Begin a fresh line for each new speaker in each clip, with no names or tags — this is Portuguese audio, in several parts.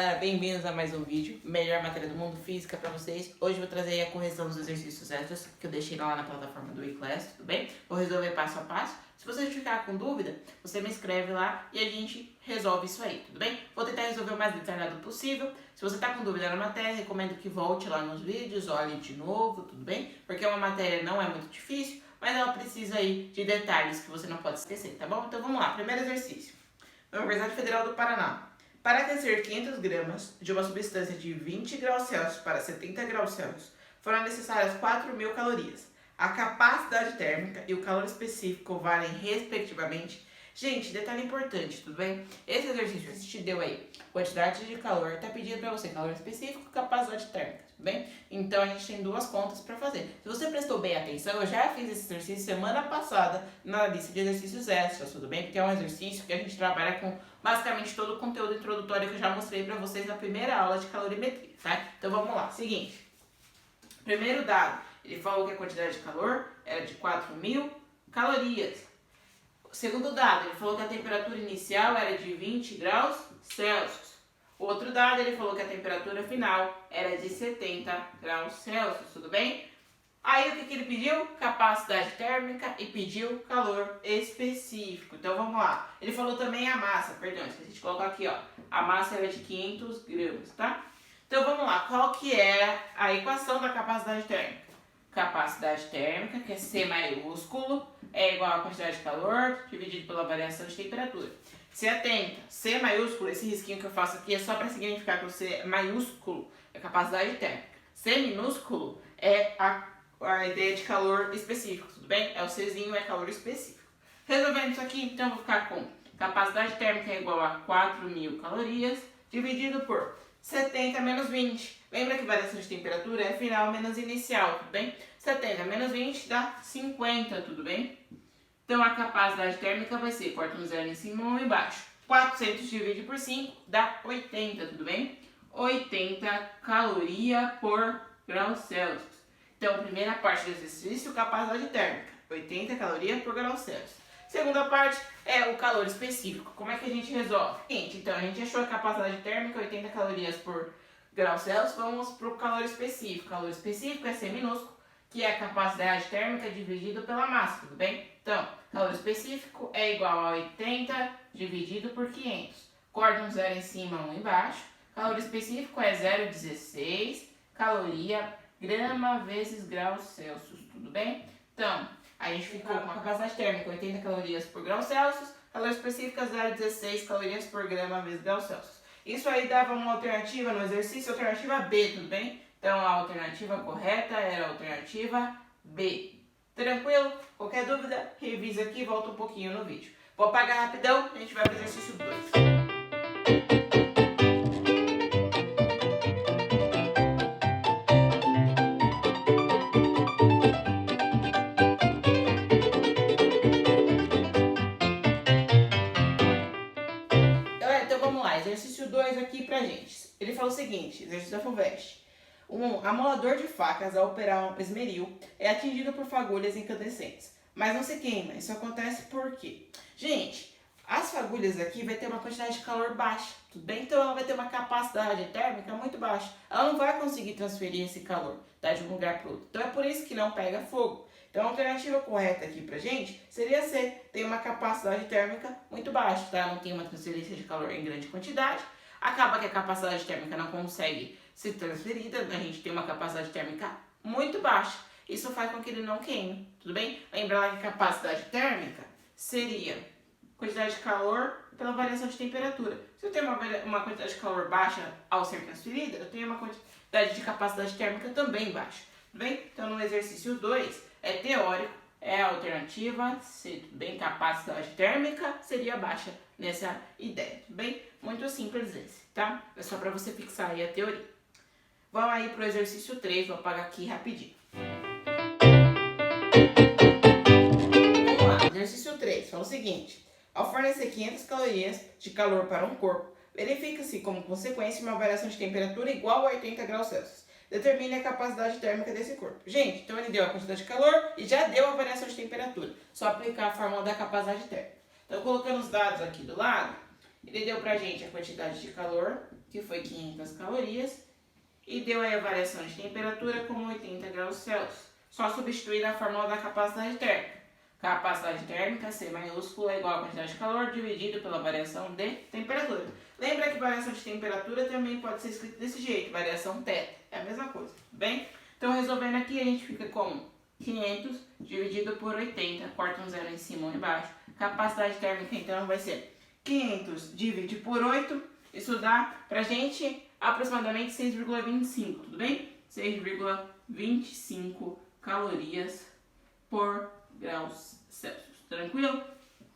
galera, bem-vindos a mais um vídeo, melhor matéria do mundo, física pra vocês. Hoje eu vou trazer a correção dos exercícios extras que eu deixei lá na plataforma do eClass, tudo bem? Vou resolver passo a passo. Se você ficar com dúvida, você me escreve lá e a gente resolve isso aí, tudo bem? Vou tentar resolver o mais detalhado possível. Se você tá com dúvida na matéria, recomendo que volte lá nos vídeos, olhe de novo, tudo bem? Porque uma matéria não é muito difícil, mas ela precisa aí de detalhes que você não pode esquecer, tá bom? Então vamos lá, primeiro exercício. Universidade Federal do Paraná. Para aquecer 500 gramas de uma substância de 20 graus Celsius para 70 graus Celsius, foram necessárias 4.000 calorias. A capacidade térmica e o calor específico valem respectivamente. Gente, detalhe importante, tudo bem? Esse exercício que te deu aí, quantidade de calor, tá pedindo para você calor específico e capacidade térmica, tudo bem? Então a gente tem duas contas para fazer. Se você prestou bem atenção, eu já fiz esse exercício semana passada na lista de exercícios extras, tudo bem? Porque é um exercício que a gente trabalha com basicamente todo o conteúdo introdutório que eu já mostrei para vocês na primeira aula de calorimetria, tá? Então vamos lá, seguinte. Primeiro dado, ele falou que a quantidade de calor era de 4.000 calorias. Segundo dado, ele falou que a temperatura inicial era de 20 graus Celsius. O outro dado, ele falou que a temperatura final era de 70 graus Celsius, tudo bem? Aí o que ele pediu? Capacidade térmica e pediu calor específico. Então vamos lá. Ele falou também a massa, perdão, esqueci de colocar aqui, ó. A massa era de 500 gramas, tá? Então vamos lá, qual que é a equação da capacidade térmica? Capacidade térmica, que é C maiúsculo, é igual a quantidade de calor dividido pela variação de temperatura. Se atenta, C maiúsculo, esse risquinho que eu faço aqui é só para significar que o C maiúsculo é capacidade térmica. C minúsculo é a ideia de calor específico, tudo bem? É o Czinho, é calor específico. Resolvendo isso aqui, então eu vou ficar com capacidade térmica é igual a 4.000 calorias dividido por 70 menos 20. Lembra que variação de temperatura é final menos inicial, tudo bem? 70 menos 20 dá 50, tudo bem? Então a capacidade térmica vai ser, corta um zero em cima e um embaixo. 400 dividido por 5 dá 80, tudo bem? 80 caloria por grau Celsius. Então, primeira parte do exercício, capacidade térmica, 80 calorias por grau Celsius. Segunda parte é o calor específico. Como é que a gente resolve? Gente, então a gente achou a capacidade térmica, 80 calorias por grau Celsius, vamos para o calor específico. Calor específico é C minúsculo, que é a capacidade térmica dividido pela massa, tudo bem? Então, calor específico é igual a 80 dividido por 500. Corta um zero em cima, um embaixo. Calor específico é 0,16 caloria grama vezes graus Celsius, tudo bem? Então, a gente ficou com a capacidade térmica 80 calorias por grau Celsius, calor específica 0,16 calorias por grama vezes graus Celsius. Isso aí dava uma alternativa no exercício, alternativa B, tudo bem? Então a alternativa correta era a alternativa B. Tranquilo? Qualquer dúvida, revisa aqui e volta um pouquinho no vídeo. Vou apagar rapidão, a gente vai para o exercício 2. Exercício 2 aqui pra gente. Ele falou o seguinte, exercício da FUVEST. Um amolador de facas ao operar um esmeril é atingido por fagulhas incandescentes, mas não se queima. Isso acontece por quê? Gente, as fagulhas aqui vai ter uma quantidade de calor baixa, tudo bem? Então ela vai ter uma capacidade térmica muito baixa. Ela não vai conseguir transferir esse calor, tá, de um lugar para outro. Então é por isso que não pega fogo. Então a alternativa correta aqui pra gente seria C, tem uma capacidade térmica muito baixa, tá? Não tem uma transferência de calor em grande quantidade, acaba que a capacidade térmica não consegue ser transferida, a gente tem uma capacidade térmica muito baixa, isso faz com que ele não queime, tudo bem? Lembra lá que capacidade térmica seria quantidade de calor pela variação de temperatura. Se eu tenho uma quantidade de calor baixa ao ser transferida, eu tenho uma quantidade de capacidade térmica também baixa, tudo bem? Então no exercício 2, é teórico, é a alternativa, se bem capacidade térmica seria baixa nessa ideia, tudo bem? Muito simples esse, tá? É só para você fixar aí a teoria. Vamos aí pro exercício 3, vou apagar aqui rapidinho. Vamos lá, exercício 3, fala o seguinte. Ao fornecer 500 calorias de calor para um corpo, verifica-se como consequência uma variação de temperatura igual a 80 graus Celsius. Determine a capacidade térmica desse corpo. Gente, então ele deu a quantidade de calor e já deu a variação de temperatura. Só aplicar a fórmula da capacidade térmica. Então, colocando os dados aqui do lado, Ele deu pra gente a quantidade de calor, que foi 500 calorias, e deu aí a variação de temperatura como 80 graus Celsius. Só substituir a fórmula da capacidade térmica. Capacidade térmica, C maiúsculo, é igual a quantidade de calor dividido pela variação de temperatura. Lembra que variação de temperatura também pode ser escrito desse jeito, variação θ. É a mesma coisa, tudo bem? Então, resolvendo aqui, a gente fica com 500 dividido por 80, corta um zero em cima ou embaixo. Capacidade térmica, então, vai ser 500 divide por 8, isso dá pra gente aproximadamente 6,25, tudo bem? 6,25 calorias por graus Celsius, tranquilo?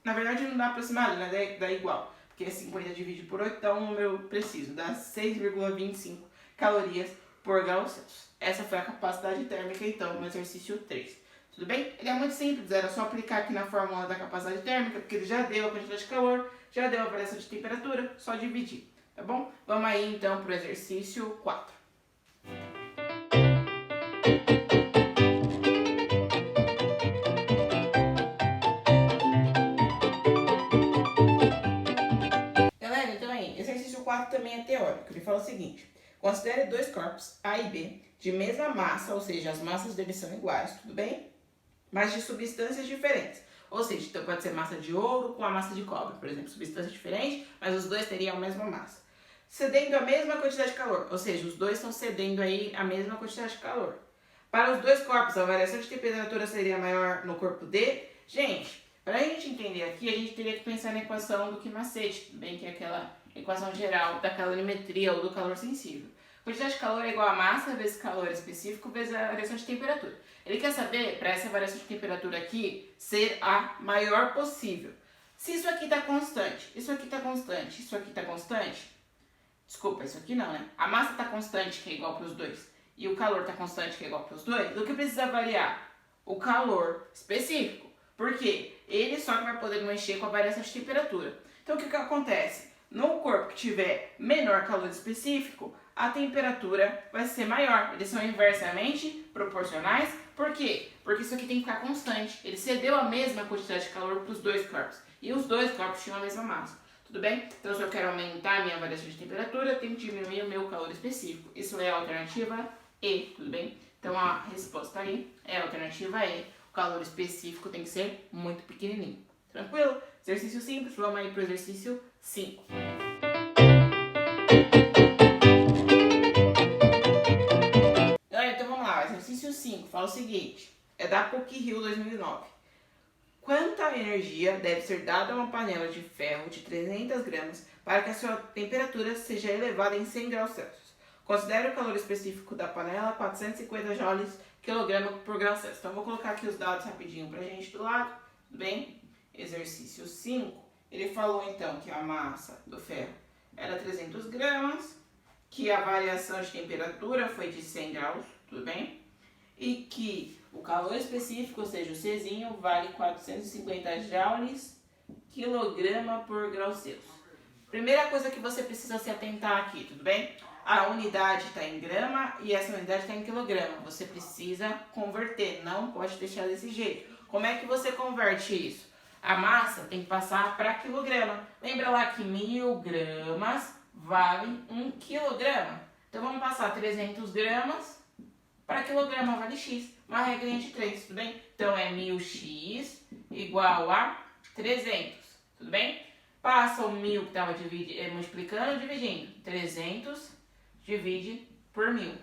Na verdade não dá aproximado, né? Dá igual, porque 50 divide por 8 dá um número preciso, dá 6,25 calorias por graus Celsius. Essa foi a capacidade térmica, então, no exercício 3. Tudo bem? Ele é muito simples, era só aplicar aqui na fórmula da capacidade térmica, porque ele já deu a quantidade de calor, já deu a variação de temperatura, só dividir, tá bom? Vamos aí, então, para o exercício 4. Galera, então aí, exercício 4 também é teórico. Ele fala o seguinte: considere dois corpos, A e B, de mesma massa, ou seja, as massas deles são iguais, tudo bem? Mas de substâncias diferentes. Ou seja, então pode ser massa de ouro com a massa de cobre, por exemplo, substância diferente, mas os dois teriam a mesma massa. Cedendo a mesma quantidade de calor, ou seja, os dois estão cedendo aí a mesma quantidade de calor. Para os dois corpos, a variação de temperatura seria maior no corpo D. Gente, para a gente entender aqui, a gente teria que pensar na equação do quimacete, bem que é aquela equação geral da calorimetria ou do calor sensível. Quantidade de calor é igual a massa vezes calor específico vezes a variação de temperatura. Ele quer saber, para essa variação de temperatura aqui, ser a maior possível. Se isso aqui está constante, isso aqui está constante, isso aqui está constante, desculpa, isso aqui não, né? A massa está constante, que é igual para os dois, e o calor está constante, que é igual para os dois, o que precisa variar? O calor específico. Por quê? Ele só que vai poder mexer com a variação de temperatura. Então, o que acontece? No corpo que tiver menor calor específico, a temperatura vai ser maior. Eles são inversamente proporcionais. Por quê? Porque isso aqui tem que ficar constante. Ele cedeu a mesma quantidade de calor para os dois corpos. E os dois corpos tinham a mesma massa. Tudo bem? Então, se eu quero aumentar a minha variação de temperatura, eu tenho que diminuir o meu calor específico. Isso é a alternativa E, tudo bem? Então, a resposta aí é a alternativa E. O calor específico tem que ser muito pequenininho. Tranquilo? Exercício simples. Vamos aí para o exercício 5. Então, vamos lá. Exercício 5 fala o seguinte. É da PUC-Rio 2009. Quanta energia deve ser dada a uma panela de ferro de 300 gramas para que a sua temperatura seja elevada em 100 graus Celsius? Considere o calor específico da panela 450 joules quilograma por grau Celsius. Então, vou colocar aqui os dados rapidinho pra gente do lado, tudo bem? Exercício 5, ele falou então que a massa do ferro era 300 gramas, que a variação de temperatura foi de 100 graus, tudo bem? E que o calor específico, ou seja, o Czinho, vale 450 joules quilograma por grau Celsius. Primeira coisa que você precisa se atentar aqui, tudo bem? A unidade está em grama e essa unidade está em quilograma. Você precisa converter, não pode deixar desse jeito. Como é que você converte isso? A massa tem que passar para quilograma. Lembra lá que 1000 gramas vale 1 quilograma. Então vamos passar 300 gramas para quilograma, vale X. Uma regrinha de 3, tudo bem? Então é 1000x igual a 300, tudo bem? Passa o 1000 que estava multiplicando, dividindo. 300 divide por 1000.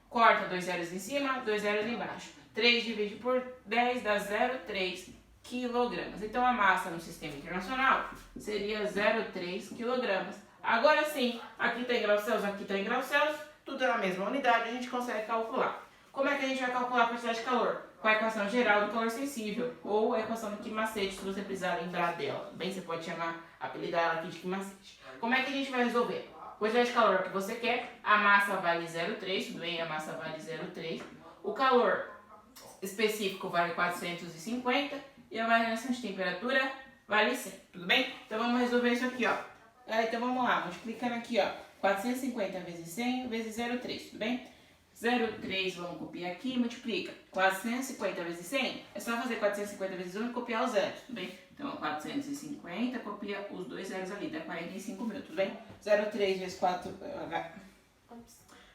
Corta 2 zeros em cima, 2 zeros embaixo. 3 divide por 10 dá 0,3 quilogramas. Então a massa no sistema internacional seria 0,3 quilogramas. Agora sim, aqui está em graus Celsius, aqui está em graus Celsius, tudo é na mesma unidade, a gente consegue calcular. Como é que a gente vai calcular a quantidade de calor? Com a equação geral do calor sensível, ou a equação do quimacete, se você precisar lembrar dela. Bem, você pode apelidar ela aqui de quimacete. Como é que a gente vai resolver? Quantidade de calor que você quer, a massa vale 0,3, tudo bem? A massa vale 0,3. O calor específico vale 450 e a variação de temperatura vale 100, tudo bem? Então vamos resolver isso aqui, ó. Então vamos lá, multiplicando aqui, ó. 450 vezes 100 vezes 0,3, tudo bem? 0,3, vamos copiar aqui, multiplica. 450 vezes 100, é só fazer 450 vezes 1 e copiar os zeros, tudo bem? Então, 450, copia os dois zeros ali, dá 45 mil, tudo bem? 0,3 vezes 4...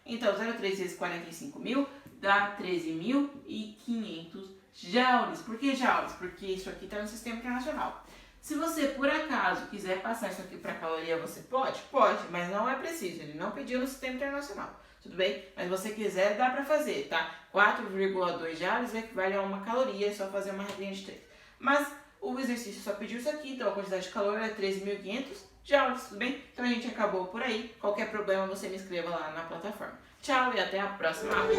Então, 0,3 vezes 45 mil dá 13.500 joules. Por que joules? Porque isso aqui está no Sistema Internacional. Se você, por acaso, quiser passar isso aqui para caloria, você pode? Pode, mas não é preciso. Ele não pediu no Sistema Internacional. Tudo bem? Mas se você quiser, dá para fazer, tá? 4,2 joules equivale a 1 caloria, é só fazer uma regrinha de 3. Mas o exercício só pediu isso aqui, então a quantidade de calor é 13.500 joules, tudo bem? Então a gente acabou por aí. Qualquer problema, você me escreva lá na plataforma. Tchau e até a próxima aula.